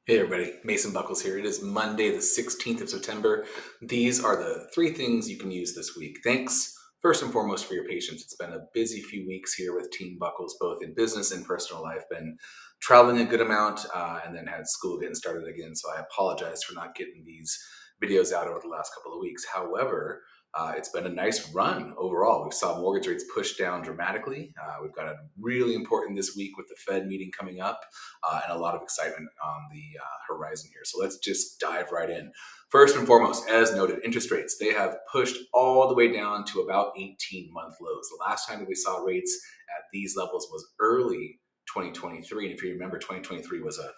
Hey everybody, Mason Buckles here. It is Monday, the 16th of September. These are the three things you can use this week. Thanks, first and foremost, for your patience. It's been a busy few weeks here with Team Buckles, both in business and personal life. Been traveling a good amount and then had school getting started again. So I apologize for not getting these videos out over the last couple of weeks. However, it's been a nice run overall. We saw mortgage rates push down dramatically. We've got a really important this week with the Fed meeting coming up and a lot of excitement on the horizon here. So let's just dive right in. First and foremost, as noted, interest rates, they have pushed all the way down to about 18-month lows. The last time that we saw rates at these levels was early 2023. And if you remember, 2023 was a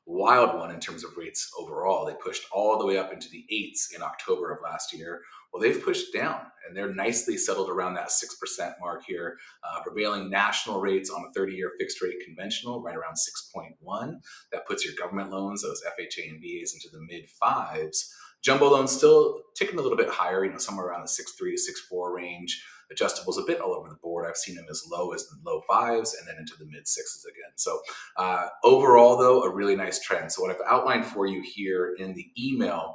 wild one in terms of rates overall. They pushed all the way up into the eights in October of last year. Well, they've pushed down and they're nicely settled around that 6% mark here. Prevailing national rates on a 30-year fixed rate conventional, right around 6.1. That puts your government loans, those FHA and VAs, into the mid fives. Jumbo loans still ticking a little bit higher, somewhere around the 6.3 to 6.4 range. Adjustables a bit all over the board. I've seen them as low as the low fives and then into the mid sixes again. So overall, though, a really nice trend. So what I've outlined for you here in the email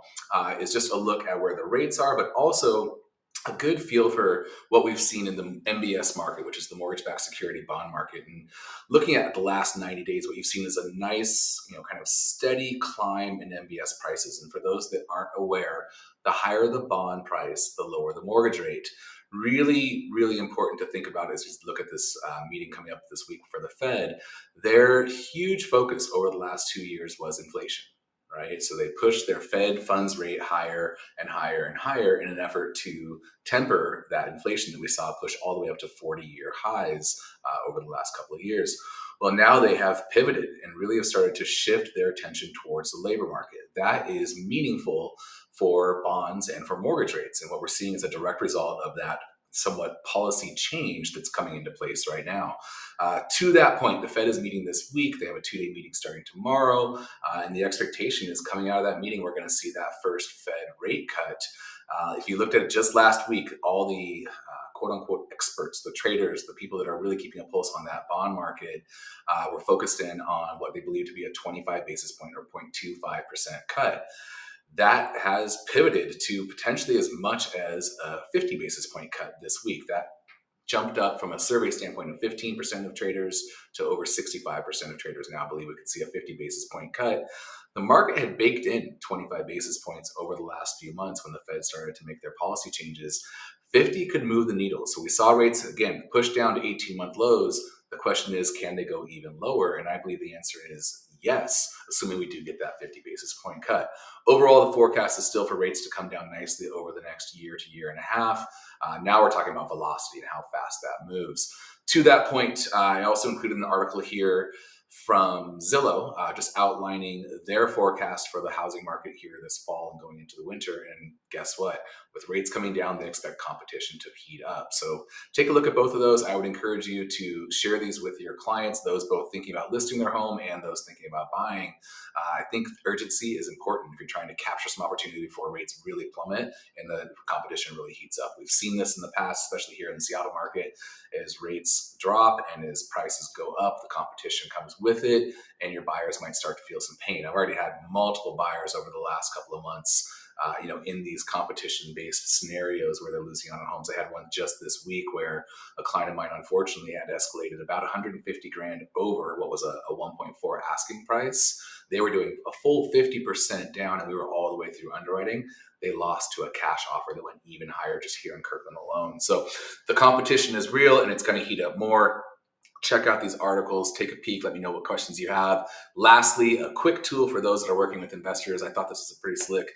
is just a look at where the rates are, but also a good feel for what we've seen in the MBS market, which is the mortgage-backed security bond market. And looking at the last 90 days, what you've seen is a nice, kind of steady climb in MBS prices. And for those that aren't aware, the higher the bond price, the lower the mortgage rate. Really, really important to think about as we look at this meeting coming up this week for the Fed. Their huge focus over the last 2 years was inflation, right? So they pushed their Fed funds rate higher and higher and higher in an effort to temper that inflation that we saw push all the way up to 40-year highs over the last couple of years. Well, now they have pivoted and really have started to shift their attention towards the labor market. That is meaningful for bonds and for mortgage rates. And what we're seeing is a direct result of that somewhat policy change that's coming into place right now. To that point, the Fed is meeting this week. They have a 2-day meeting starting tomorrow. And the expectation is coming out of that meeting, we're going to see that first Fed rate cut. If you looked at it just last week, all the quote unquote experts, the traders, the people that are really keeping a pulse on that bond market, were focused in on what they believe to be a 25 basis point or 0.25% cut. That has pivoted to potentially as much as a 50 basis point cut this week. That jumped up from a survey standpoint of 15% of traders to over 65% of traders now believe we could see a 50 basis point cut. The market had baked in 25 basis points over the last few months when the Fed started to make their policy changes. 50 could move the needle. So we saw rates, again, push down to 18-month lows. The question is, can they go even lower? And I believe the answer is yes, assuming we do get that 50 basis point cut. Overall, the forecast is still for rates to come down nicely over the next year to year and a half. Now we're talking about velocity and how fast that moves. To that point, I also included an article here from Zillow, just outlining their forecast for the housing market here this fall and going into the winter. And guess what? With rates coming down, they expect competition to heat up. So take a look at both of those. I would encourage you to share these with your clients, those both thinking about listing their home and those thinking about buying. I think urgency is important if you're trying to capture some opportunity before rates really plummet and the competition really heats up. We've seen this in the past, especially here in the Seattle market. As rates drop and as prices go up, the competition comes with it, and your buyers might start to feel some pain. I've already had multiple buyers over the last couple of months, in these competition-based scenarios where they're losing out on homes. I had one just this week where a client of mine, unfortunately, had escalated about 150 grand over what was a 1.4 asking price. They were doing a full 50% down, and we were all the way through underwriting. They lost to a cash offer that went even higher just here in Kirkland alone. So the competition is real, and it's going to heat up more. Check out these articles, take a peek, let me know what questions you have. Lastly, a quick tool for those that are working with investors. I thought this was a pretty slick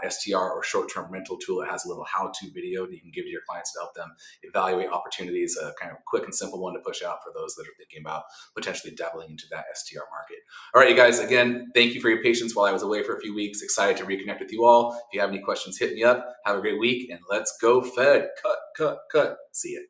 STR or short-term rental tool. It has a little how-to video that you can give to your clients to help them evaluate opportunities, a kind of quick and simple one to push out for those that are thinking about potentially dabbling into that STR market. All right, you guys, again, thank you for your patience while I was away for a few weeks. Excited to reconnect with you all. If you have any questions, hit me up. Have a great week, and let's go Fed. Cut, cut, cut. See ya.